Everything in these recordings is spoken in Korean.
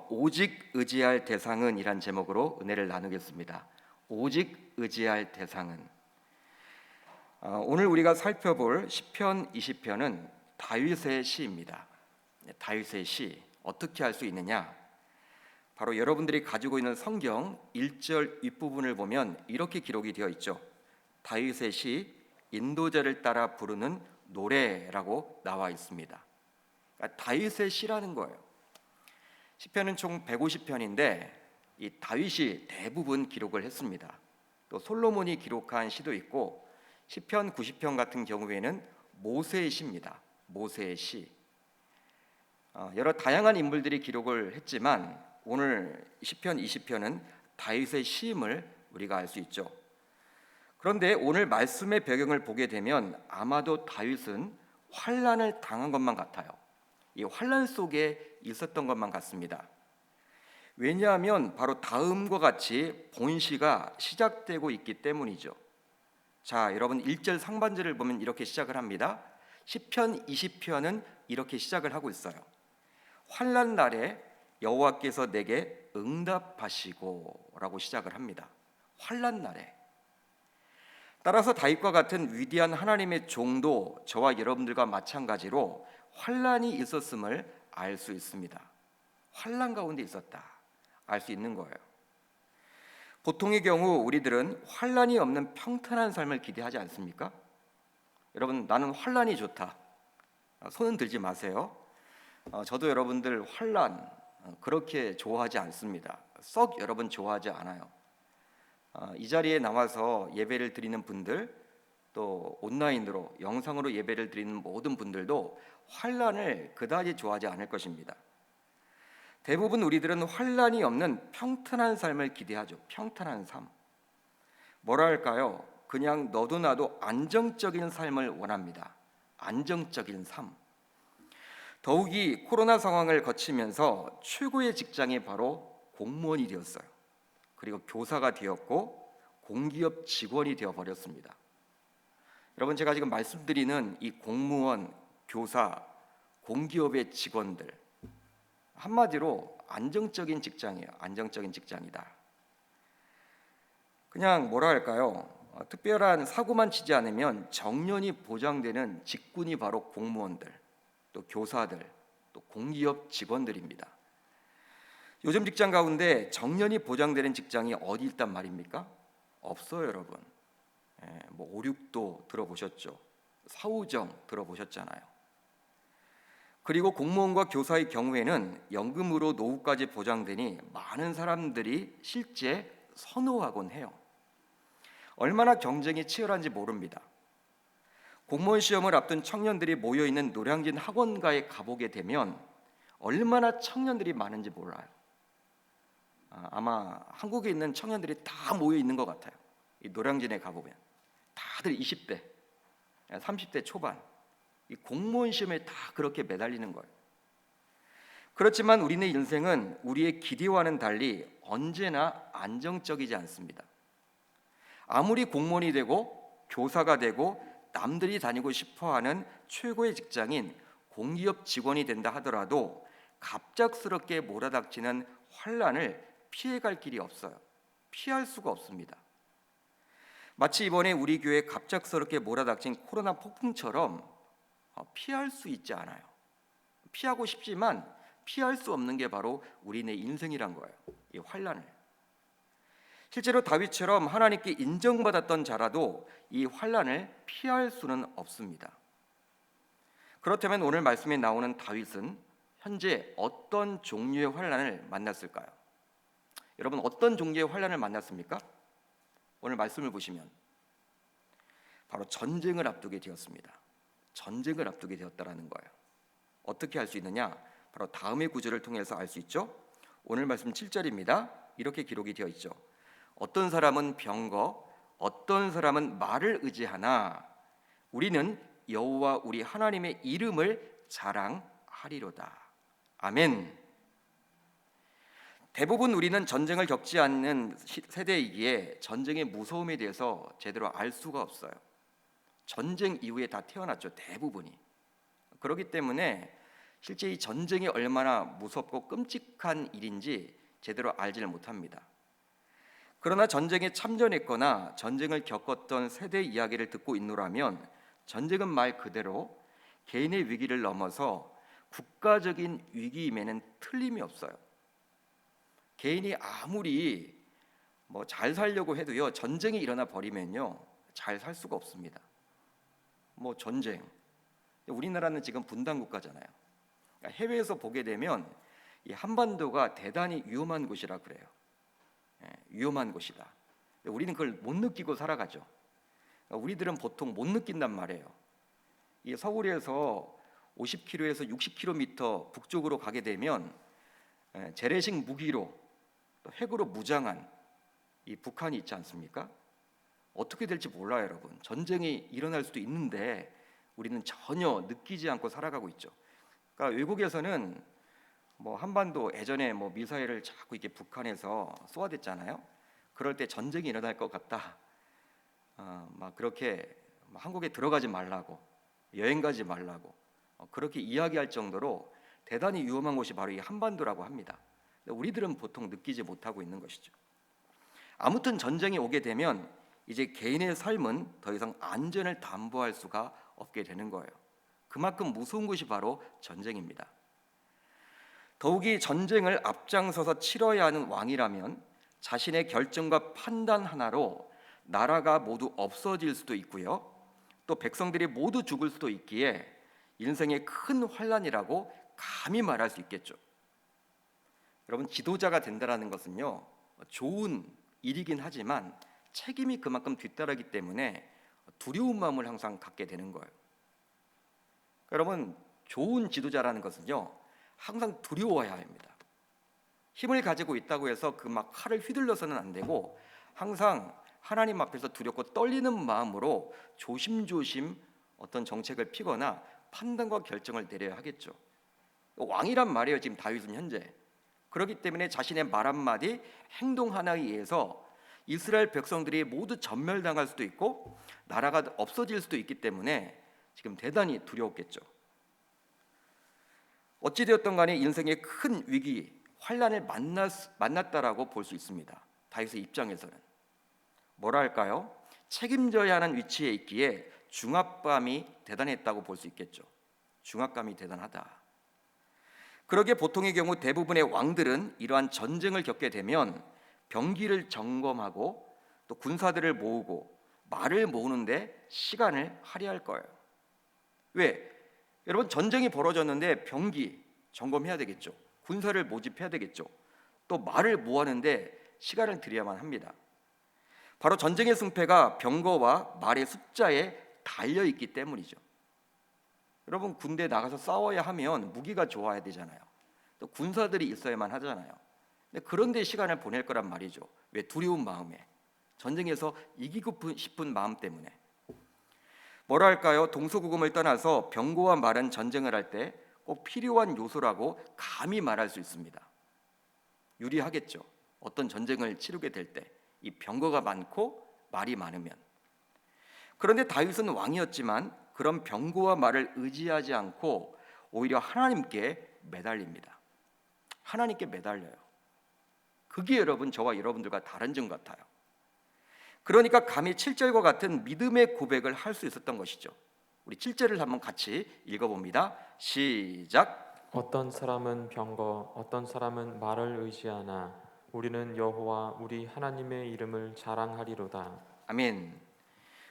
오직 의지할 대상은 이란 제목으로 은혜를 나누겠습니다. 오직 의지할 대상은. 오늘 우리가 살펴볼 시편 20편은 다윗의 시입니다. 다윗의 시 어떻게 할 수 있느냐? 바로 여러분들이 가지고 있는 성경 1절 윗부분을 보면 이렇게 기록이 되어 있죠. 다윗의 시 인도자를 따라 부르는 노래라고 나와 있습니다. 그러니까 다윗의 시라는 거예요. 시편은 총 150편인데 이 다윗이 대부분 기록을 했습니다. 또 솔로몬이 기록한 시도 있고 시편 90편 같은 경우에는 모세의 시입니다. 모세의 시. 여러 다양한 인물들이 기록을 했지만 오늘 시편 20편은 다윗의 시임을 우리가 알 수 있죠. 그런데 오늘 말씀의 배경을 보게 되면 아마도 다윗은 환난을 당한 것만 같아요. 이 환난 속에 있었던 것만 같습니다. 왜냐하면 바로 다음과 같이 본시가 시작되고 있기 때문이죠. 자, 여러분 1절 상반절을 보면 이렇게 시작을 합니다. 시편 20편은 이렇게 시작을 하고 있어요. 환난 날에 여호와께서 내게 응답하시고 라고 시작을 합니다. 환난 날에. 따라서 다윗과 같은 위대한 하나님의 종도 저와 여러분들과 마찬가지로 환난이 있었음을 알 수 있습니다. 환난 가운데 있었다 알 수 있는 거예요. 보통의 경우 우리들은 환난이 없는 평탄한 삶을 기대하지 않습니까? 여러분, 나는 환난이 좋다 손은 들지 마세요. 저도 여러분들 환난 그렇게 좋아하지 않습니다. 썩 여러분 좋아하지 않아요. 이 자리에 나와서 예배를 드리는 분들, 또 온라인으로 영상으로 예배를 드리는 모든 분들도 환난을 그다지 좋아하지 않을 것입니다. 대부분 우리들은 환난이 없는 평탄한 삶을 기대하죠. 평탄한 삶. 뭐랄까요? 그냥 너도 나도 안정적인 삶을 원합니다. 안정적인 삶. 더욱이 코로나 상황을 거치면서 최고의 직장이 바로 공무원이 되었어요. 그리고 교사가 되었고 공기업 직원이 되어버렸습니다. 여러분, 제가 지금 말씀드리는 이 공무원, 교사, 공기업의 직원들, 한마디로 안정적인 직장이에요. 안정적인 직장이다. 그냥 뭐라 할까요? 특별한 사고만 치지 않으면 정년이 보장되는 직군이 바로 공무원들, 또 교사들, 또 공기업 직원들입니다. 요즘 직장 가운데 정년이 보장되는 직장이 어디 있단 말입니까? 없어요, 여러분. 뭐 5,6도 들어보셨죠? 사우정 들어보셨잖아요. 그리고 공무원과 교사의 경우에는 연금으로 노후까지 보장되니 많은 사람들이 실제 선호하곤 해요. 얼마나 경쟁이 치열한지 모릅니다. 공무원 시험을 앞둔 청년들이 모여있는 노량진 학원가에 가보게 되면 얼마나 청년들이 많은지 몰라요. 아마 한국에 있는 청년들이 다 모여있는 것 같아요. 이 노량진에 가보면 다들 20대, 30대 초반, 이 공무원 시험에 다 그렇게 매달리는 거예요. 그렇지만 우리네 인생은 우리의 기대와는 달리 언제나 안정적이지 않습니다. 아무리 공무원이 되고 교사가 되고 남들이 다니고 싶어하는 최고의 직장인 공기업 직원이 된다 하더라도 갑작스럽게 몰아닥치는 환난을 피해갈 길이 없어요. 피할 수가 없습니다. 마치 이번에 우리 교회에 갑작스럽게 몰아닥친 코로나 폭풍처럼 피할 수 있지 않아요. 피하고 싶지만 피할 수 없는 게 바로 우리네 인생이란 거예요. 이 환난을. 실제로 다윗처럼 하나님께 인정받았던 자라도 이 환난을 피할 수는 없습니다. 그렇다면 오늘 말씀에 나오는 다윗은 현재 어떤 종류의 환난을 만났을까요? 여러분, 어떤 종류의 환난을 만났습니까? 오늘 말씀을 보시면 바로 전쟁을 앞두게 되었습니다. 전쟁을 앞두게 되었다라는 거예요. 어떻게 알 수 있느냐? 바로 다음의 구절을 통해서 알 수 있죠. 오늘 말씀 7절입니다. 이렇게 기록이 되어 있죠. 어떤 사람은 병거, 어떤 사람은 말을 의지하나 우리는 여호와 우리 하나님의 이름을 자랑하리로다. 아멘. 대부분 우리는 전쟁을 겪지 않는 세대이기에 전쟁의 무서움에 대해서 제대로 알 수가 없어요. 전쟁 이후에 다 태어났죠, 대부분이. 그렇기 때문에 실제 이 전쟁이 얼마나 무섭고 끔찍한 일인지 제대로 알지를 못합니다. 그러나 전쟁에 참전했거나 전쟁을 겪었던 세대 이야기를 듣고 있노라면 전쟁은 말 그대로 개인의 위기를 넘어서 국가적인 위기임에는 틀림이 없어요. 개인이 아무리 잘 살려고 해도요, 전쟁이 일어나 버리면요 잘 살 수가 없습니다. 전쟁, 우리나라는 지금 분단 국가잖아요. 그러니까 해외에서 보게 되면 이 한반도가 대단히 위험한 곳이라 그래요. 위험한 곳이다. 우리는 그걸 못 느끼고 살아가죠. 우리들은 보통 못 느낀단 말이에요. 이 서울에서 50km에서 60km 북쪽으로 가게 되면 재래식 무기로 또 핵으로 무장한 이 북한이 있지 않습니까? 어떻게 될지 몰라요, 여러분. 전쟁이 일어날 수도 있는데 우리는 전혀 느끼지 않고 살아가고 있죠. 그러니까 외국에서는 한반도 예전에 미사일을 자꾸 이렇게 북한에서 쏘아댔잖아요. 그럴 때 전쟁이 일어날 것 같다. 막 그렇게 한국에 들어가지 말라고, 여행 가지 말라고 그렇게 이야기할 정도로 대단히 위험한 곳이 바로 이 한반도라고 합니다. 우리들은 보통 느끼지 못하고 있는 것이죠. 아무튼 전쟁이 오게 되면 이제 개인의 삶은 더 이상 안전을 담보할 수가 없게 되는 거예요. 그만큼 무서운 것이 바로 전쟁입니다. 더욱이 전쟁을 앞장서서 치러야 하는 왕이라면 자신의 결정과 판단 하나로 나라가 모두 없어질 수도 있고요, 또 백성들이 모두 죽을 수도 있기에 인생의 큰 환난이라고 감히 말할 수 있겠죠. 여러분, 지도자가 된다는 것은요 좋은 일이긴 하지만 책임이 그만큼 뒤따르기 때문에 두려운 마음을 항상 갖게 되는 거예요. 여러분, 좋은 지도자라는 것은요 항상 두려워야 합니다. 힘을 가지고 있다고 해서 그 막 칼을 휘둘러서는 안 되고 항상 하나님 앞에서 두렵고 떨리는 마음으로 조심조심 어떤 정책을 피거나 판단과 결정을 내려야 하겠죠. 왕이란 말이에요, 지금 다윗은 현재. 그렇기 때문에 자신의 말 한마디, 행동 하나에 의해서 이스라엘 백성들이 모두 전멸당할 수도 있고 나라가 없어질 수도 있기 때문에 지금 대단히 두려웠겠죠. 어찌되었던 간에 인생의 큰 위기, 환난을 만났다라고 볼 수 있습니다. 다윗의 입장에서는 뭐라 할까요? 책임져야 하는 위치에 있기에 중압감이 대단했다고 볼 수 있겠죠. 중압감이 대단하다. 그러기에 보통의 경우 대부분의 왕들은 이러한 전쟁을 겪게 되면 병기를 점검하고 또 군사들을 모으고 말을 모으는데 시간을 할애할 거예요. 왜? 여러분, 전쟁이 벌어졌는데 병기 점검해야 되겠죠. 군사를 모집해야 되겠죠. 또 말을 모으는데 시간을 들여야만 합니다. 바로 전쟁의 승패가 병거와 말의 숫자에 달려 있기 때문이죠. 여러분, 군대 나가서 싸워야 하면 무기가 좋아야 되잖아요. 또 군사들이 있어야만 하잖아요. 근데 그런데 시간을 보낼 거란 말이죠. 왜? 두려운 마음에, 전쟁에서 이기고 싶은 마음 때문에. 뭐라 할까요? 동서고금을 떠나서 병거와 말은 전쟁을 할 때 꼭 필요한 요소라고 감히 말할 수 있습니다. 유리하겠죠. 어떤 전쟁을 치르게 될 때 이 병거가 많고 말이 많으면. 그런데 다윗은 왕이었지만 그런 병거와 말을 의지하지 않고 오히려 하나님께 매달립니다. 하나님께 매달려요. 그게 여러분, 저와 여러분들과 다른 점 같아요. 그러니까 감히 7절과 같은 믿음의 고백을 할 수 있었던 것이죠. 우리 7절을 한번 같이 읽어봅니다. 시작. 어떤 사람은 병거, 어떤 사람은 말을 의지하나 우리는 여호와 우리 하나님의 이름을 자랑하리로다. 아멘.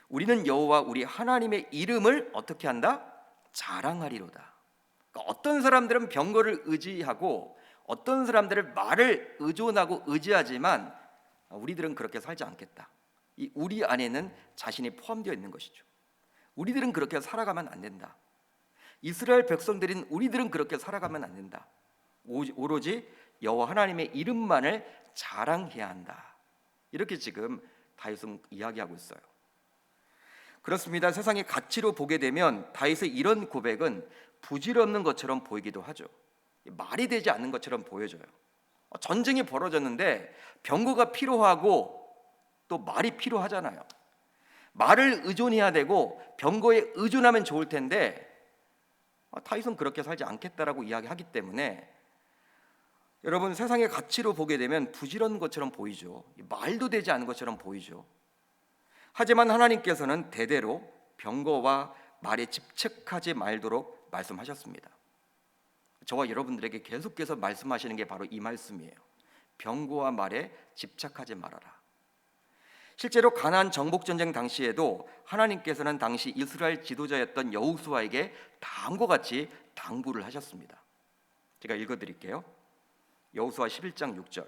우리는 여호와 우리 하나님의 이름을 어떻게 한다? 자랑하리로다. 그러니까 어떤 사람들은 병거를 의지하고 어떤 사람들은 말을 의존하고 의지하지만 우리들은 그렇게 살지 않겠다. 이 우리 안에는 자신이 포함되어 있는 것이죠. 우리들은 그렇게 살아가면 안 된다. 이스라엘 백성들인 우리들은 그렇게 살아가면 안 된다. 오로지 여호와 하나님의 이름만을 자랑해야 한다. 이렇게 지금 다윗은 이야기하고 있어요. 그렇습니다. 세상의 가치로 보게 되면 다윗의 이런 고백은 부질없는 것처럼 보이기도 하죠. 말이 되지 않는 것처럼 보여져요. 전쟁이 벌어졌는데 병거가 필요하고 또 말이 필요하잖아요. 말을 의존해야 되고 병거에 의존하면 좋을 텐데 다윗은 그렇게 살지 않겠다라고 이야기하기 때문에 여러분, 세상의 가치로 보게 되면 부질없는 것처럼 보이죠. 말도 되지 않은 것처럼 보이죠. 하지만 하나님께서는 대대로 병거와 말에 집착하지 말도록 말씀하셨습니다. 저와 여러분들에게 계속해서 말씀하시는 게 바로 이 말씀이에요. 병거와 말에 집착하지 말아라. 실제로 가나안 정복 전쟁 당시에도 하나님께서는 당시 이스라엘 지도자였던 여호수아에게 다음과 같이 당부를 하셨습니다. 제가 읽어드릴게요. 여호수아 11장 6절.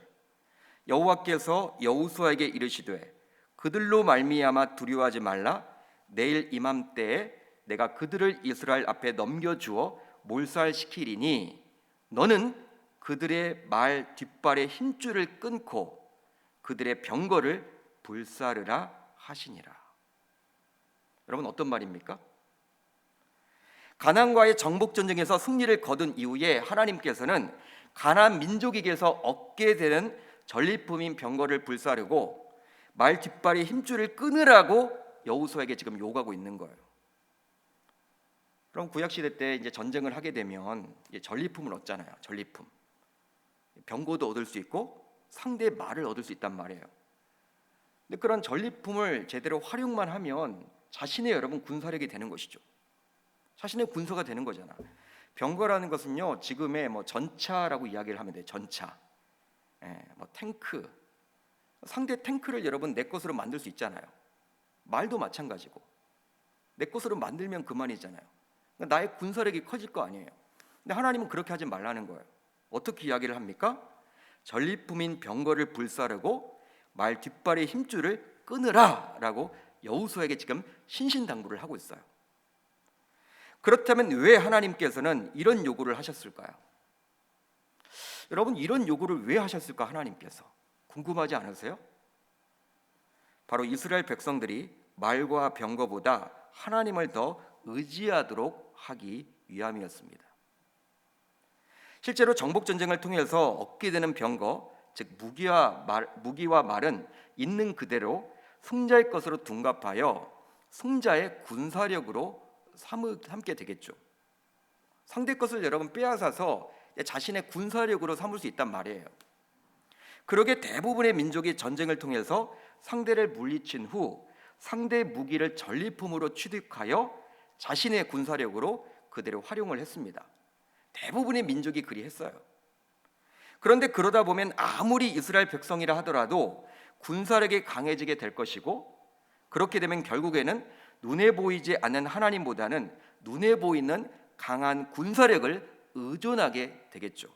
여호와께서 여호수아에게 이르시되 그들로 말미암아 두려워하지 말라. 내일 이맘때에 내가 그들을 이스라엘 앞에 넘겨주어 몰살시키리니 너는 그들의 말 뒷발의 힘줄을 끊고 그들의 병거를 불사르라 하시니라. 여러분, 어떤 말입니까? 가나안과의 정복 전쟁에서 승리를 거둔 이후에 하나님께서는 가나안 민족에게서 얻게 되는 전리품인 병거를 불사르고 말 뒷발의 힘줄을 끊으라고 여호수아에게 지금 요구하고 있는 거예요. 그럼 구약 시대 때 이제 전쟁을 하게 되면 이제 전리품을 얻잖아요. 전리품. 병거도 얻을 수 있고 상대의 말을 얻을 수 있단 말이에요. 근데 그런 전리품을 제대로 활용만 하면 자신의 여러분 군사력이 되는 것이죠. 자신의 군사가 되는 거잖아. 병거라는 것은요, 지금의 뭐 전차라고 이야기를 하면 돼요. 전차, 뭐 탱크. 상대 탱크를 여러분 내 것으로 만들 수 있잖아요. 말도 마찬가지고 내 것으로 만들면 그만이잖아요. 그러니까 나의 군사력이 커질 거 아니에요. 근데 하나님은 그렇게 하지 말라는 거예요. 어떻게 이야기를 합니까? 전리품인 병거를 불사르고 말 뒷발의 힘줄을 끊으라 라고 여호수아에게 지금 신신당부를 하고 있어요. 그렇다면 왜 하나님께서는 이런 요구를 하셨을까요? 여러분, 이런 요구를 왜 하셨을까? 하나님께서 궁금하지 않으세요? 바로 이스라엘 백성들이 말과 병거보다 하나님을 더 의지하도록 하기 위함이었습니다. 실제로 정복 전쟁을 통해서 얻게 되는 병거, 즉 무기와 말은 있는 그대로 승자의 것으로 둔갑하여 승자의 군사력으로 삼게 되겠죠. 상대 것을 여러분 빼앗아서 자신의 군사력으로 삼을 수 있단 말이에요. 그러게 대부분의 민족이 전쟁을 통해서 상대를 물리친 후 상대의 무기를 전리품으로 취득하여 자신의 군사력으로 그대로 활용을 했습니다. 대부분의 민족이 그리 했어요. 그런데 그러다 보면 아무리 이스라엘 백성이라 하더라도 군사력이 강해지게 될 것이고, 그렇게 되면 결국에는 눈에 보이지 않는 하나님보다는 눈에 보이는 강한 군사력을 의존하게 되겠죠.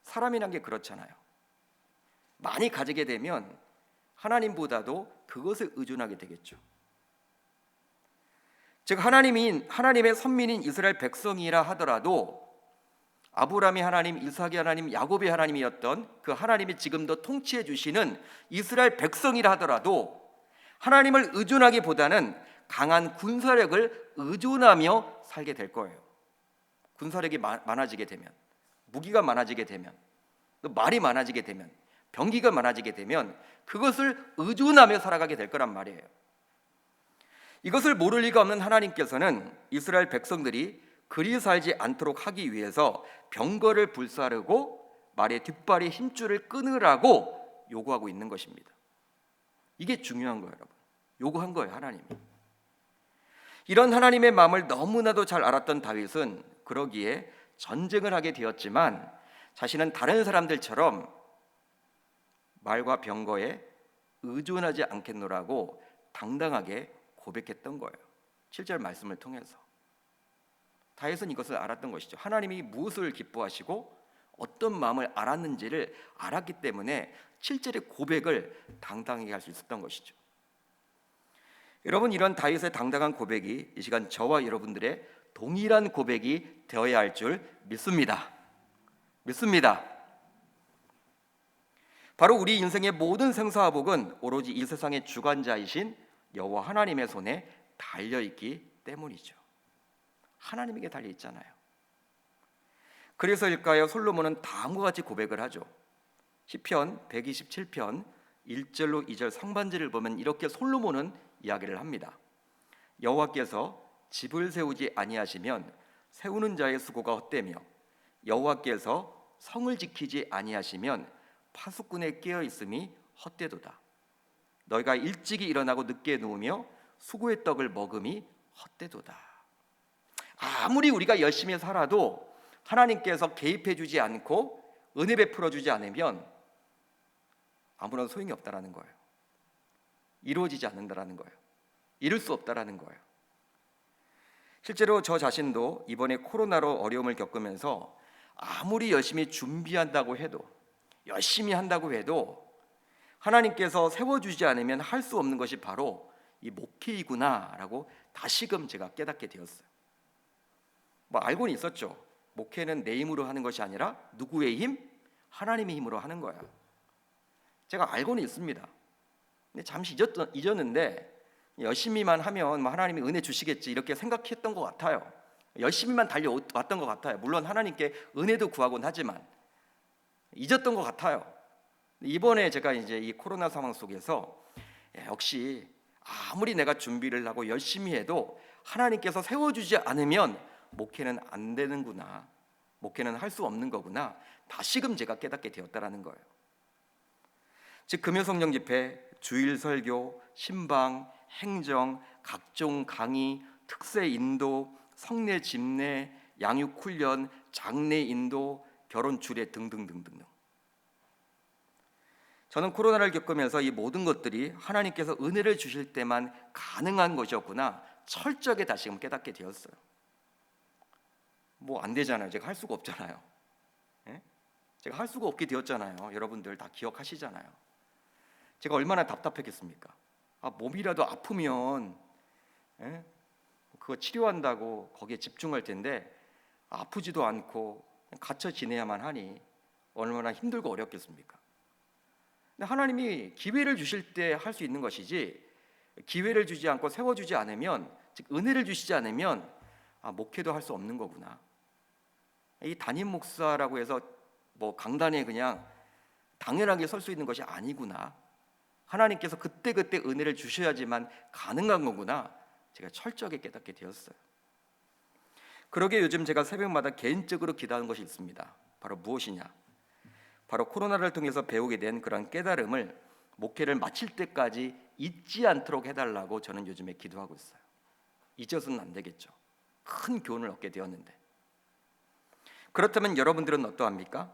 사람이란 게 그렇잖아요. 많이 가지게 되면 하나님보다도 그것을 의존하게 되겠죠. 즉 하나님의 선민인 이스라엘 백성이라 하더라도 아브라함의 하나님, 이삭의 하나님, 야곱의 하나님이었던 그 하나님이 지금도 통치해 주시는 이스라엘 백성이라 하더라도 하나님을 의존하기보다는 강한 군사력을 의존하며 살게 될 거예요. 군사력이 많아지게 되면, 무기가 많아지게 되면, 또 말이 많아지게 되면, 병기가 많아지게 되면 그것을 의존하며 살아가게 될 거란 말이에요. 이것을 모를 리가 없는 하나님께서는 이스라엘 백성들이 그리 살지 않도록 하기 위해서 병거를 불사르고 말의 뒷발의 힘줄을 끊으라고 요구하고 있는 것입니다. 이게 중요한 거예요, 여러분. 요구한 거예요, 하나님이. 이런 하나님의 마음을 너무나도 잘 알았던 다윗은 그러기에 전쟁을 하게 되었지만 자신은 다른 사람들처럼 말과 병거에 의존하지 않겠노라고 당당하게 고백했던 거예요. 7절 말씀을 통해서. 다윗은 이것을 알았던 것이죠. 하나님이 무엇을 기뻐하시고 어떤 마음을 알았는지를 알았기 때문에 7절의 고백을 당당하게 할 수 있었던 것이죠. 여러분, 이런 다윗의 당당한 고백이 이 시간 저와 여러분들의 동일한 고백이 되어야 할 줄 믿습니다. 바로 우리 인생의 모든 생사화복은 오로지 이 세상의 주관자이신 여호와 하나님의 손에 달려있기 때문이죠. 하나님에게 달려있잖아요. 그래서일까요? 솔로몬은 다음과 같이 고백을 하죠. 시편 127편 1절로 2절 상반절을 보면 이렇게 솔로몬은 이야기를 합니다. 여호와께서 집을 세우지 아니하시면 세우는 자의 수고가 헛되며 여호와께서 성을 지키지 아니하시면 파수꾼의 깨어 있음이 헛되도다. 너희가 일찍이 일어나고 늦게 누우며 수고의 떡을 먹음이 헛되도다. 아무리 우리가 열심히 살아도 하나님께서 개입해 주지 않고 은혜 베풀어 주지 않으면 아무런 소용이 없다라는 거예요. 이루어지지 않는다라는 거예요. 이룰 수 없다라는 거예요. 실제로 저 자신도 이번에 코로나로 어려움을 겪으면서 아무리 열심히 준비한다고 해도, 열심히 한다고 해도 하나님께서 세워주지 않으면 할 수 없는 것이 바로 이 목회이구나라고 다시금 제가 깨닫게 되었어요. 뭐 알고는 있었죠. 목회는 내 힘으로 하는 것이 아니라 누구의 힘? 하나님의 힘으로 하는 거야. 제가 알고는 있습니다. 근데 잠시 잊었는데 열심히만 하면 뭐 하나님이 은혜 주시겠지 이렇게 생각했던 것 같아요. 열심히만 달려왔던 것 같아요. 물론 하나님께 은혜도 구하곤 하지만 잊었던 것 같아요. 이번에 제가 이제 이 코로나 상황 속에서 역시 아무리 내가 준비를 하고 열심히 해도 하나님께서 세워주지 않으면 목회는 안 되는구나, 목회는 할 수 없는 거구나, 다시금 제가 깨닫게 되었다라는 거예요. 즉 금요성령 집회, 주일 설교, 신방, 행정, 각종 강의, 특세 인도, 성례 집례, 양육 훈련, 장례 인도, 결혼 주례 등등등등. 저는 코로나를 겪으면서 이 모든 것들이 하나님께서 은혜를 주실 때만 가능한 것이었구나 철저하게 다시금 깨닫게 되었어요. 뭐 안 되잖아요. 제가 할 수가 없잖아요. 예? 제가 할 수가 없게 되었잖아요. 여러분들 다 기억하시잖아요. 제가 얼마나 답답했겠습니까? 몸이라도 아프면 그거 치료한다고 거기에 집중할 텐데 아프지도 않고 갇혀 지내야만 하니 얼마나 힘들고 어렵겠습니까? 근데 하나님이 기회를 주실 때 할 수 있는 것이지 기회를 주지 않고 세워주지 않으면, 즉 은혜를 주시지 않으면 목회도 할 수 없는 거구나. 이 담임 목사라고 해서 뭐 강단에 그냥 당연하게 설 수 있는 것이 아니구나. 하나님께서 그때그때 은혜를 주셔야지만 가능한 거구나. 제가 철저하게 깨닫게 되었어요. 그러게 요즘 제가 새벽마다 개인적으로 기도하는 것이 있습니다. 바로 무엇이냐? 바로 코로나를 통해서 배우게 된 그런 깨달음을 목회를 마칠 때까지 잊지 않도록 해달라고 저는 요즘에 기도하고 있어요. 잊어서는 안 되겠죠. 큰 교훈을 얻게 되었는데. 그렇다면 여러분들은 어떠합니까?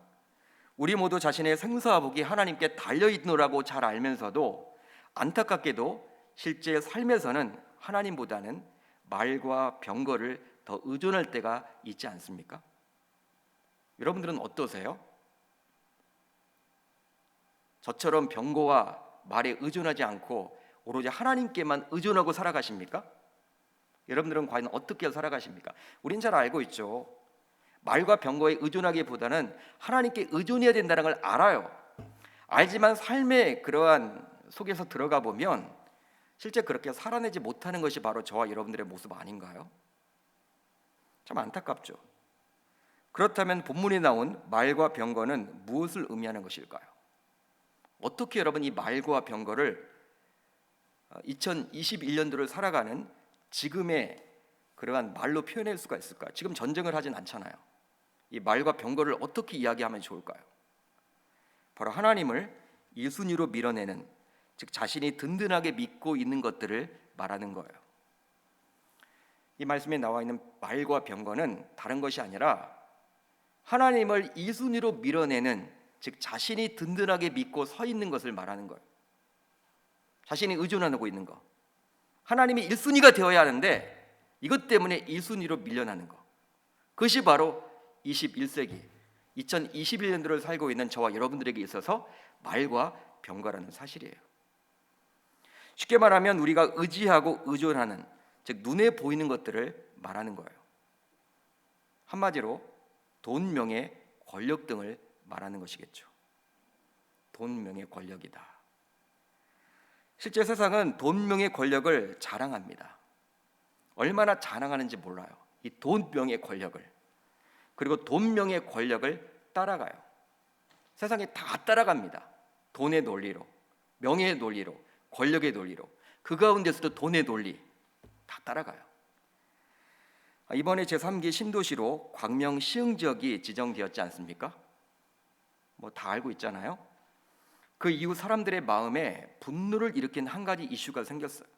우리 모두 자신의 생사복이 하나님께 달려있노라고 잘 알면서도 안타깝게도 실제 삶에서는 하나님보다는 말과 병거를 더 의존할 때가 있지 않습니까? 여러분들은 어떠세요? 저처럼 병거와 말에 의존하지 않고 오로지 하나님께만 의존하고 살아가십니까? 여러분들은 과연 어떻게 살아가십니까? 우린 잘 알고 있죠. 말과 병거에 의존하기보다는 하나님께 의존해야 된다는 걸 알아요. 알지만 삶의 그러한 속에서 들어가 보면 실제 그렇게 살아내지 못하는 것이 바로 저와 여러분들의 모습 아닌가요? 참 안타깝죠. 그렇다면 본문에 나온 말과 병거는 무엇을 의미하는 것일까요? 어떻게 여러분 이 말과 병거를 2021년도를 살아가는 지금의 그러한 말로 표현할 수가 있을까요? 지금 전쟁을 하진 않잖아요. 이 말과 병거를 어떻게 이야기하면 좋을까요? 바로 하나님을 1순위로 밀어내는, 즉 자신이 든든하게 믿고 있는 것들을 말하는 거예요. 이 말씀에 나와 있는 말과 병거는 다른 것이 아니라 하나님을 2순위로 밀어내는, 즉 자신이 든든하게 믿고 서 있는 것을 말하는 거예요. 자신이 의존하고 있는 거. 하나님이 1순위가 되어야 하는데 이것 때문에 2순위로 밀려나는 거. 그것이 바로 21세기 2021년도를 살고 있는 저와 여러분들에게 있어서 말과 병거라는 사실이에요. 쉽게 말하면 우리가 의지하고 의존하는, 즉 눈에 보이는 것들을 말하는 거예요. 한마디로 돈, 명예, 권력 등을 말하는 것이겠죠. 돈, 명예, 권력이다. 실제 세상은 돈, 명예, 권력을 자랑합니다. 얼마나 자랑하는지 몰라요. 이 돈, 명예, 권력을. 그리고 돈, 명예, 권력을 따라가요. 세상이 다 따라갑니다. 돈의 논리로, 명예의 논리로, 권력의 논리로. 그 가운데서도 돈의 논리 다 따라가요. 이번에 제3기 신도시로 광명 시흥 지역이 지정되었지 않습니까? 뭐 다 알고 있잖아요. 그 이후 사람들의 마음에 분노를 일으킨 한 가지 이슈가 생겼어요.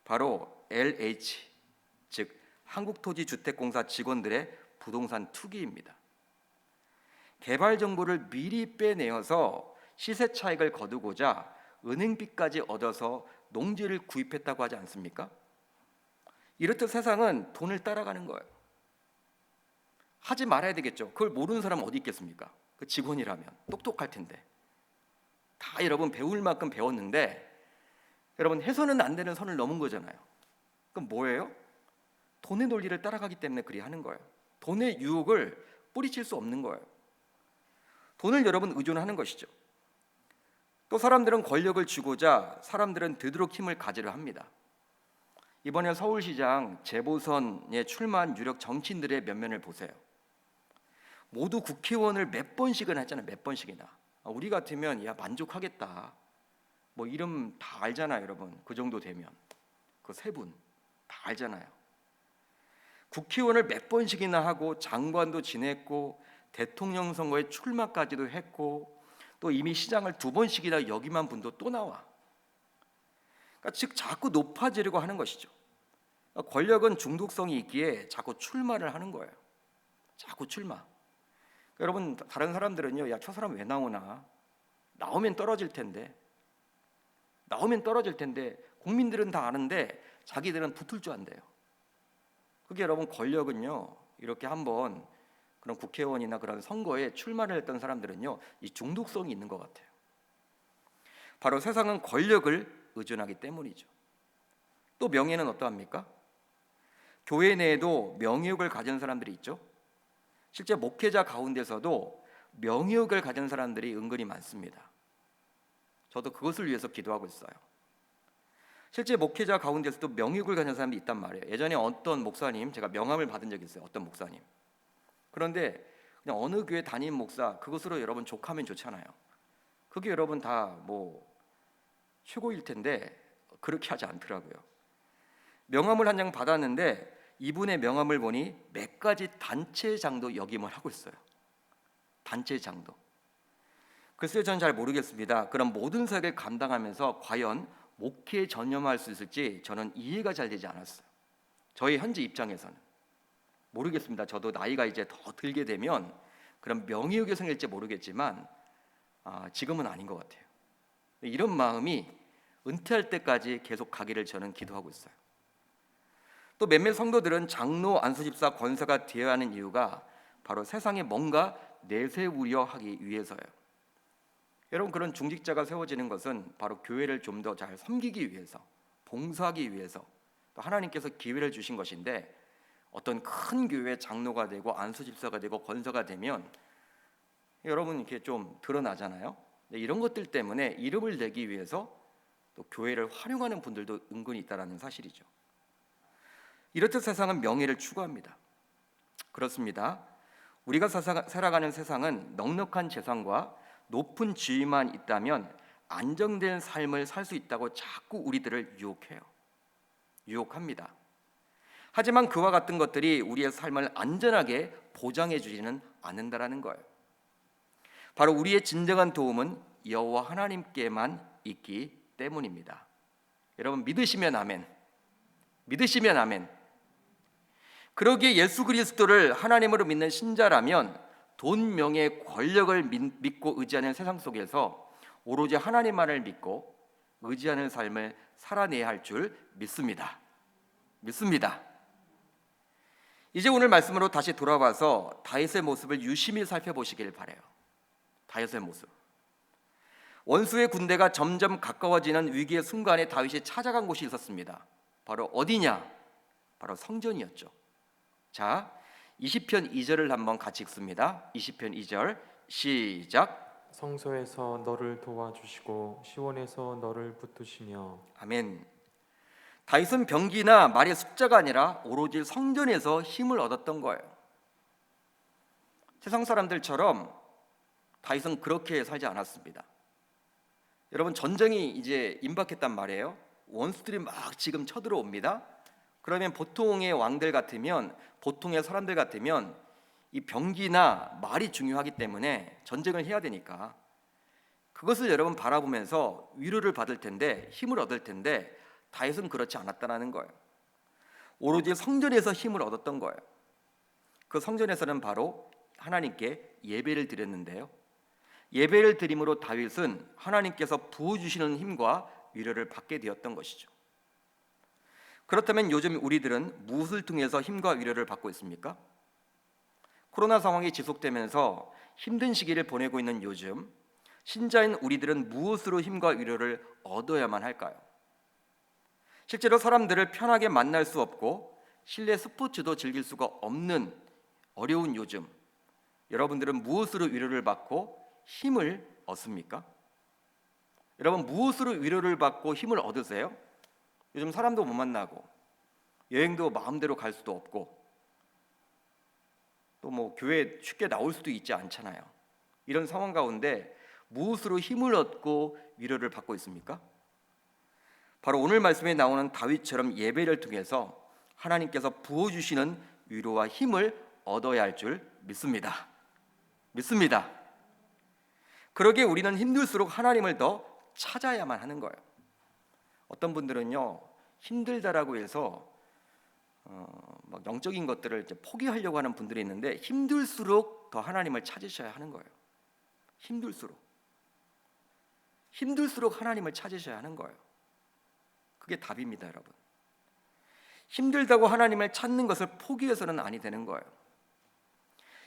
바로 LH, 즉 한국토지주택공사 직원들의 부동산 투기입니다. 개발 정보를 미리 빼내어서 시세 차익을 거두고자 은행빚까지 얻어서 농지를 구입했다고 하지 않습니까? 이렇듯 세상은 돈을 따라가는 거예요. 하지 말아야 되겠죠. 그걸 모르는 사람은 어디 있겠습니까? 그 직원이라면 똑똑할 텐데. 다 여러분 배울 만큼 배웠는데 여러분 해서는 안 되는 선을 넘은 거잖아요. 그럼 뭐예요? 돈의 논리를 따라가기 때문에 그리 하는 거예요. 돈의 유혹을 뿌리칠 수 없는 거예요. 돈을 여러분 의존하는 것이죠. 또 사람들은 권력을 주고자 사람들은 되도록 힘을 가지려 합니다. 이번에 서울시장 재보선에 출마한 유력 정치인들의 면면을 보세요. 모두 국회의원을 몇 번씩은 했잖아요. 몇 번씩이나. 우리 같으면 야 만족하겠다. 뭐 이름 다 알잖아요, 여러분. 그 정도 되면 그 세 분 다 알잖아요. 국회의원을 몇 번씩이나 하고 장관도 지냈고 대통령 선거에 출마까지도 했고 또 이미 시장을 2번씩이나 역임한 분도 또 나와. 그러니까 즉 자꾸 높아지려고 하는 것이죠. 권력은 중독성이 있기에 자꾸 출마를 하는 거예요. 자꾸 출마. 여러분 다른 사람들은요, 야 저 사람 왜 나오나? 나오면 떨어질 텐데. 나오면 떨어질 텐데 국민들은 다 아는데 자기들은 붙을 줄 안대요. 그게 여러분 권력은요, 이렇게 한번 그런 국회의원이나 그런 선거에 출마를 했던 사람들은요, 이 중독성이 있는 것 같아요. 바로 세상은 권력을 의존하기 때문이죠. 또 명예는 어떠합니까? 교회 내에도 명예욕을 가진 사람들이 있죠. 실제 목회자 가운데서도 명예욕을 가진 사람들이 은근히 많습니다. 저도 그것을 위해서 기도하고 있어요. 실제 목회자 가운데서도 명예욕을 가진 사람이 있단 말이에요. 예전에 어떤 목사님, 제가 명함을 받은 적이 있어요. 어떤 목사님. 그런데 그냥 어느 교회 담임 목사 그것으로 여러분 족하면 좋잖아요. 그게 여러분 다 뭐 최고일 텐데 그렇게 하지 않더라고요. 명함을 한 장 받았는데 이분의 명함을 보니 몇 가지 단체장도 역임을 하고 있어요. 단체장도. 글쎄요, 저는 잘 모르겠습니다. 그럼 모든 사역을 감당하면서 과연 목회에 전념할 수 있을지 저는 이해가 잘 되지 않았어요. 저희 현재 입장에서는 모르겠습니다. 저도 나이가 이제 더 들게 되면 그런 명예욕이 생길지 모르겠지만 지금은 아닌 것 같아요. 이런 마음이 은퇴할 때까지 계속 가기를 저는 기도하고 있어요. 또 몇몇 성도들은 장로, 안수집사, 권사가 되어야 하는 이유가 바로 세상에 뭔가 내세우려 하기 위해서예요. 여러분 그런 중직자가 세워지는 것은 바로 교회를 좀 더 잘 섬기기 위해서, 봉사하기 위해서 또 하나님께서 기회를 주신 것인데 어떤 큰 교회 장로가 되고 안수집사가 되고 권사가 되면 여러분 이렇게 좀 드러나잖아요. 이런 것들 때문에 이름을 내기 위해서 또 교회를 활용하는 분들도 은근히 있다는 사실이죠. 이렇듯 세상은 명예를 추구합니다. 그렇습니다. 우리가 살아가는 세상은 넉넉한 재산과 높은 지위만 있다면 안정된 삶을 살 수 있다고 자꾸 우리들을 유혹해요. 유혹합니다. 하지만 그와 같은 것들이 우리의 삶을 안전하게 보장해 주지는 않는다라는 거예요. 바로 우리의 진정한 도움은 여호와 하나님께만 있기 때문입니다. 여러분 믿으시면 아멘. 믿으시면 아멘. 그러기에 예수 그리스도를 하나님으로 믿는 신자라면 돈, 명예, 권력을 믿고 의지하는 세상 속에서 오로지 하나님만을 믿고 의지하는 삶을 살아내야 할 줄 믿습니다. 믿습니다. 이제 오늘 말씀으로 다시 돌아와서 다윗의 모습을 유심히 살펴보시길 바라요. 다윗의 모습. 원수의 군대가 점점 가까워지는 위기의 순간에 다윗이 찾아간 곳이 있었습니다. 바로 어디냐? 바로 성전이었죠. 자, 20편 2절을 한번 같이 읽습니다. 20편 2절 시작. 성소에서 너를 도와주시고 시온에서 너를 붙드시며. 아멘. 다윗은 병기나 말의 숫자가 아니라 오로지 성전에서 힘을 얻었던 거예요. 세상 사람들처럼 다윗은 그렇게 살지 않았습니다. 여러분 전쟁이 이제 임박했단 말이에요. 원수들이 막 지금 쳐들어옵니다. 그러면 보통의 왕들 같으면, 보통의 사람들 같으면 이 병기나 말이 중요하기 때문에 전쟁을 해야 되니까 그것을 여러분 바라보면서 위로를 받을 텐데, 힘을 얻을 텐데, 다윗은 그렇지 않았다라는 거예요. 오로지 성전에서 힘을 얻었던 거예요. 그 성전에서는 바로 하나님께 예배를 드렸는데요, 예배를 드림으로 다윗은 하나님께서 부어주시는 힘과 위로를 받게 되었던 것이죠. 그렇다면 요즘 우리들은 무엇을 통해서 힘과 위로를 받고 있습니까? 코로나 상황이 지속되면서 힘든 시기를 보내고 있는 요즘, 신자인 우리들은 무엇으로 힘과 위로를 얻어야만 할까요? 실제로 사람들을 편하게 만날 수 없고 실내 스포츠도 즐길 수가 없는 어려운 요즘, 여러분들은 무엇으로 위로를 받고 힘을 얻습니까? 여러분, 무엇으로 위로를 받고 힘을 얻으세요? 요즘 사람도 못 만나고 여행도 마음대로 갈 수도 없고 또 뭐 교회 쉽게 나올 수도 있지 않잖아요. 이런 상황 가운데 무엇으로 힘을 얻고 위로를 받고 있습니까? 바로 오늘 말씀에 나오는 다윗처럼 예배를 통해서 하나님께서 부어주시는 위로와 힘을 얻어야 할 줄 믿습니다. 믿습니다. 그러기에 우리는 힘들수록 하나님을 더 찾아야만 하는 거예요. 어떤 분들은요, 힘들다라고 해서 막 영적인 것들을 이제 포기하려고 하는 분들이 있는데, 힘들수록 더 하나님을 찾으셔야 하는 거예요. 힘들수록 하나님을 찾으셔야 하는 거예요. 그게 답입니다, 여러분. 힘들다고 하나님을 찾는 것을 포기해서는 아니 되는 거예요.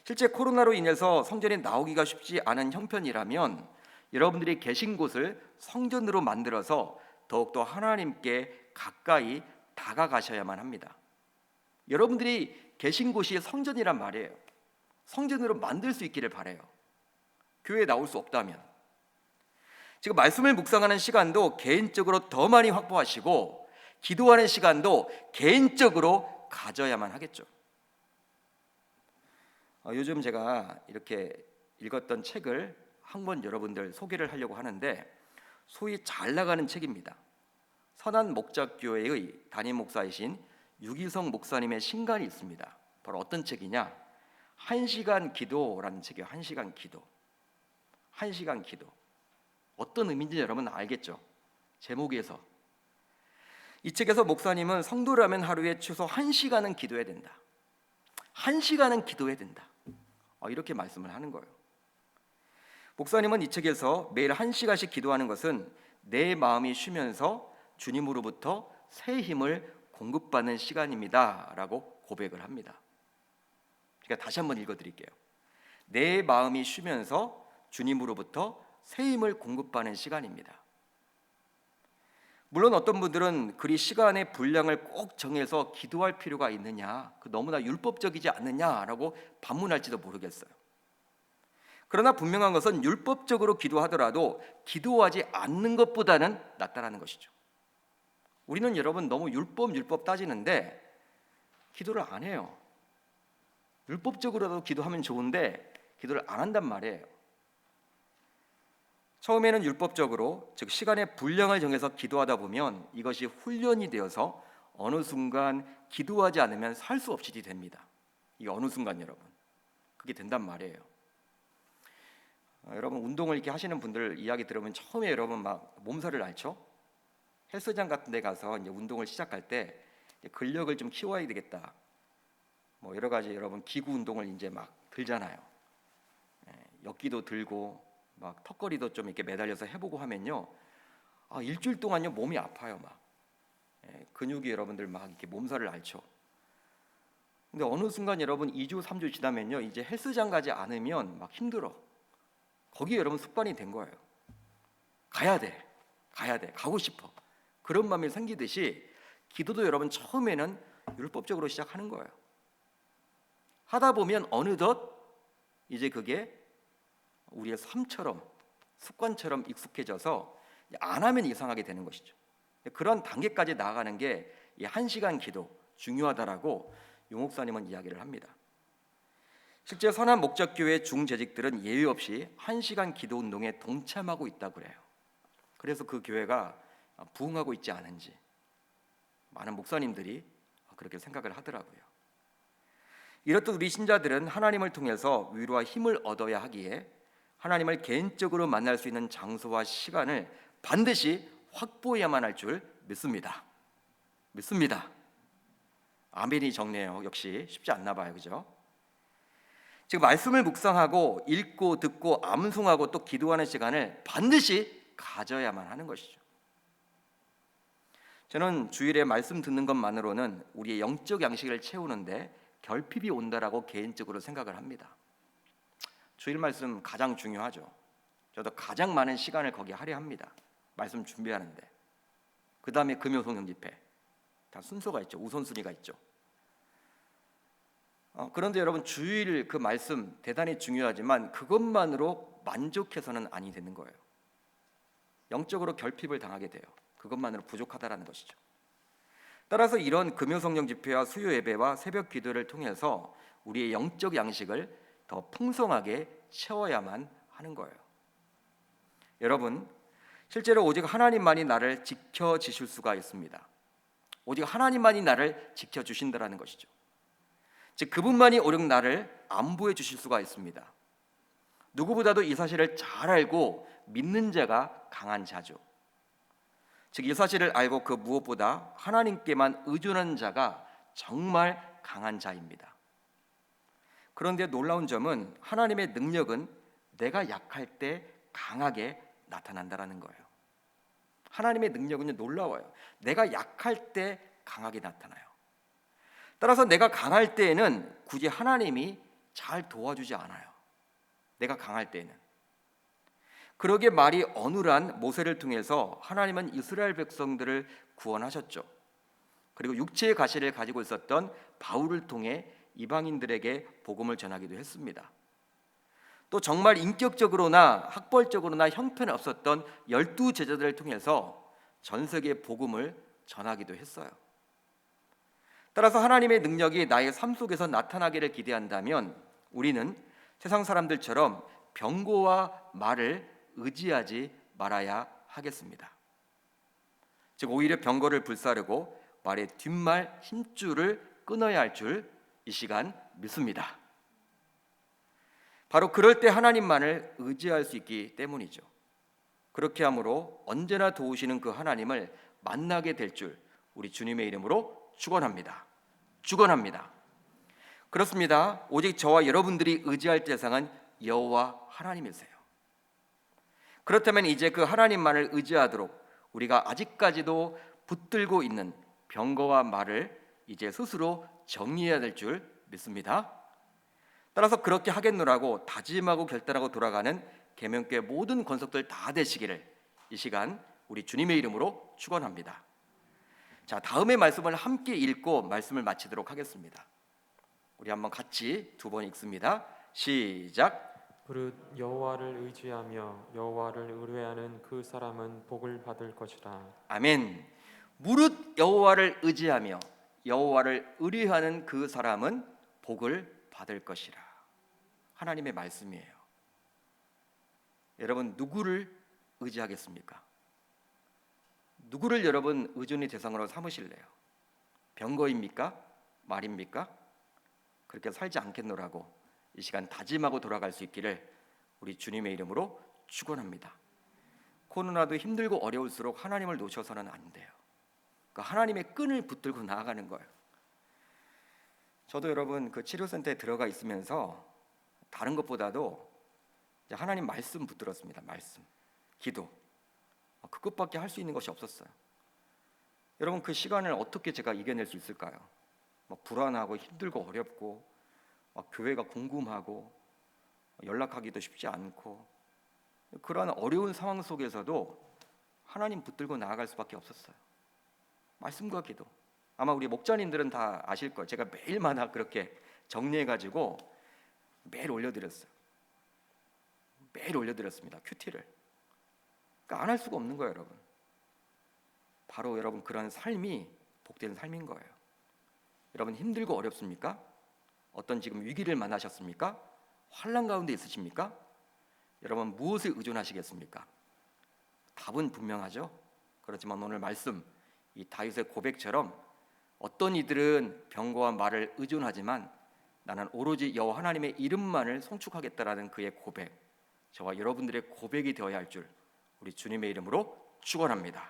실제 코로나로 인해서 성전에 나오기가 쉽지 않은 형편이라면 여러분들이 계신 곳을 성전으로 만들어서 더욱더 하나님께 가까이 다가가셔야만 합니다. 여러분들이 계신 곳이 성전이란 말이에요. 성전으로 만들 수 있기를 바라요. 교회에 나올 수 없다면. 지금 말씀을 묵상하는 시간도 개인적으로 더 많이 확보하시고 기도하는 시간도 개인적으로 가져야만 하겠죠. 요즘 제가 이렇게 읽었던 책을 한 권 여러분들 소개를 하려고 하는데, 소위 잘 나가는 책입니다. 선한 목자교회의 담임 목사이신 유기성 목사님의 신간이 있습니다. 바로 어떤 책이냐? 1시간 기도라는 책이에요. 1시간 기도. 1시간 기도. 어떤 의미인지 여러분 알겠죠? 제목에서. 이 책에서 목사님은 성도라면 하루에 최소 1시간은 기도해야 된다. 1시간은 기도해야 된다. 이렇게 말씀을 하는 거예요. 목사님은 이 책에서 매일 1시간씩 기도하는 것은 내 마음이 쉬면서 주님으로부터 새 힘을 공급받는 시간입니다 라고 고백을 합니다. 제가 다시 한번 읽어드릴게요. 내 마음이 쉬면서 주님으로부터 새 힘을 공급받는 시간입니다. 물론 어떤 분들은 그리 시간의 분량을 꼭 정해서 기도할 필요가 있느냐, 너무나 율법적이지 않느냐라고 반문할지도 모르겠어요. 그러나 분명한 것은 율법적으로 기도하더라도 기도하지 않는 것보다는 낫다라는 것이죠. 우리는 여러분 너무 율법 따지는데 기도를 안 해요. 율법적으로도 기도하면 좋은데 기도를 안 한단 말이에요. 처음에는 율법적으로, 즉 시간의 분량을 정해서 기도하다 보면 이것이 훈련이 되어서 어느 순간 기도하지 않으면 살 수 없이 됩니다. 이 어느 순간 여러분, 그게 된단 말이에요. 여러분 운동을 이렇게 하시는 분들 이야기 들으면 처음에 여러분 막 몸살을 앓죠? 헬스장 같은 데 가서 이제 운동을 시작할 때 근력을 좀 키워야 되겠다. 뭐 여러 가지 여러분 기구 운동을 이제 막 들잖아요. 역기도 들고 막 턱걸이도 좀 이렇게 매달려서 해보고 하면요, 일주일 동안요 몸이 아파요. 막 근육이 여러분들 막 이렇게 몸살을 앓죠. 근데 어느 순간 여러분 2주 3주 지나면요 이제 헬스장 가지 않으면 막 힘들어. 거기에 여러분 습관이 된 거예요. 가야 돼 가고 싶어. 그런 마음이 생기듯이 기도도 여러분 처음에는 율법적으로 시작하는 거예요. 하다 보면 어느덧 이제 그게 우리의 삶처럼, 습관처럼 익숙해져서 안 하면 이상하게 되는 것이죠. 그런 단계까지 나아가는 게 이 1시간 기도 중요하다라고 용 목사님은 이야기를 합니다. 실제 선한 목적교회 중재직들은 예외 없이 1시간 기도 운동에 동참하고 있다고 그래요. 그래서 그 교회가 부흥하고 있지 않은지 많은 목사님들이 그렇게 생각을 하더라고요. 이렇듯 우리 신자들은 하나님을 통해서 위로와 힘을 얻어야 하기에 하나님을 개인적으로 만날 수 있는 장소와 시간을 반드시 확보해야만 할 줄 믿습니다. 아멘이 적네요. 역시 쉽지 않나 봐요. 그죠? 지금 말씀을 묵상하고 읽고 듣고 암송하고 또 기도하는 시간을 반드시 가져야만 하는 것이죠. 저는 주일에 말씀 듣는 것만으로는 우리의 영적 양식을 채우는데 결핍이 온다라고 개인적으로 생각을 합니다. 주일 말씀 가장 중요하죠. 저도 가장 많은 시간을 거기에 할애합니다. 말씀 준비하는데. 그 다음에 금요 성령 집회. 다 순서가 있죠. 우선순위가 있죠. 그런데 여러분, 주일 그 말씀 대단히 중요하지만 그것만으로 만족해서는 아니 되는 거예요. 영적으로 결핍을 당하게 돼요. 그것만으로 부족하다라는 것이죠. 따라서 이런 금요 성령 집회와 수요 예배와 새벽 기도를 통해서 우리의 영적 양식을 더 풍성하게 채워야만 하는 거예요. 여러분, 실제로 오직 하나님만이 나를 지켜주실 수가 있습니다. 오직 하나님만이 나를 지켜주신다라는 것이죠. 즉 그분만이 오직 나를 안보해 주실 수가 있습니다. 누구보다도 이 사실을 잘 알고 믿는 자가 강한 자죠. 즉 이 사실을 알고 그 무엇보다 하나님께만 의존하는 자가 정말 강한 자입니다. 그런데 놀라운 점은 하나님의 능력은 내가 약할 때 강하게 나타난다라는 거예요. 하나님의 능력은 놀라워요. 내가 약할 때 강하게 나타나요. 따라서 내가 강할 때에는 굳이 하나님이 잘 도와주지 않아요. 내가 강할 때에는. 그러기에 말이 어눌한 모세를 통해서 하나님은 이스라엘 백성들을 구원하셨죠. 그리고 육체의 가시를 가지고 있었던 바울을 통해 이방인들에게 복음을 전하기도 했습니다. 또 정말 인격적으로나 학벌적으로나 형편이 없었던 12 제자들을 통해서 전 세계에 복음을 전하기도 했어요. 따라서 하나님의 능력이 나의 삶 속에서 나타나기를 기대한다면 우리는 세상 사람들처럼 병고와 말을 의지하지 말아야 하겠습니다. 즉 오히려 병거를 불사르고 말의 뒷말 힘줄을 끊어야 할 줄 이 시간 믿습니다. 바로 그럴 때 하나님만을 의지할 수 있기 때문이죠. 그렇게 함으로 언제나 도우시는 그 하나님을 만나게 될 줄 우리 주님의 이름으로 축원합니다. 그렇습니다. 오직 저와 여러분들이 의지할 대상은 여호와 하나님이세요. 그렇다면 이제 그 하나님만을 의지하도록 우리가 아직까지도 붙들고 있는 병거와 말을 이제 스스로 정리해야 될 줄 믿습니다. 따라서 그렇게 하겠노라고 다짐하고 결단하고 돌아가는 계명교회 모든 권속들 다 되시기를 이 시간 우리 주님의 이름으로 축원합니다. 자, 다음의 말씀을 함께 읽고 말씀을 마치도록 하겠습니다. 우리 한번 같이 두 번 읽습니다. 시작. 그릇 여호와를 의지하며 여호와를 의뢰하는 그 사람은 복을 받을 것이라. 아멘. 무릇 여호와를 의지하며 여호와를 의뢰하는 그 사람은 복을 받을 것이라. 하나님의 말씀이에요. 여러분 누구를 의지하겠습니까? 누구를 여러분 의존의 대상으로 삼으실래요? 병거입니까? 말입니까? 그렇게 살지 않겠노라고 이 시간 다짐하고 돌아갈 수 있기를 우리 주님의 이름으로 축원합니다. 코로나도 힘들고 어려울수록 하나님을 놓쳐서는 안 돼요. 그러니까 하나님의 끈을 붙들고 나아가는 거예요. 저도 여러분 그 치료센터에 들어가 있으면서 다른 것보다도 이제 하나님 말씀 붙들었습니다. 말씀, 기도. 그것밖에 할 수 있는 것이 없었어요. 여러분 그 시간을 어떻게 제가 이겨낼 수 있을까요? 막 불안하고 힘들고 어렵고 막 교회가 궁금하고 연락하기도 쉽지 않고 그러한 어려운 상황 속에서도 하나님 붙들고 나아갈 수밖에 없었어요. 말씀과 기도. 아마 우리 목자님들은 다 아실 거예요. 제가 매일마다 그렇게 정리해가지고 매일 올려드렸어요. 매일 올려드렸습니다. 큐티를. 그러니까 안 할 수가 없는 거예요, 여러분. 바로 여러분 그런 삶이 복된 삶인 거예요. 여러분 힘들고 어렵습니까? 어떤 지금 위기를 만나셨습니까? 환난 가운데 있으십니까? 여러분 무엇에 의존하시겠습니까? 답은 분명하죠. 그렇지만 오늘 말씀 이 다윗의 고백처럼 어떤 이들은 병거와 말을 의존하지만 나는 오로지 여호와 하나님의 이름만을 송축하겠다라는 그의 고백, 저와 여러분들의 고백이 되어야 할 줄 우리 주님의 이름으로 축원합니다.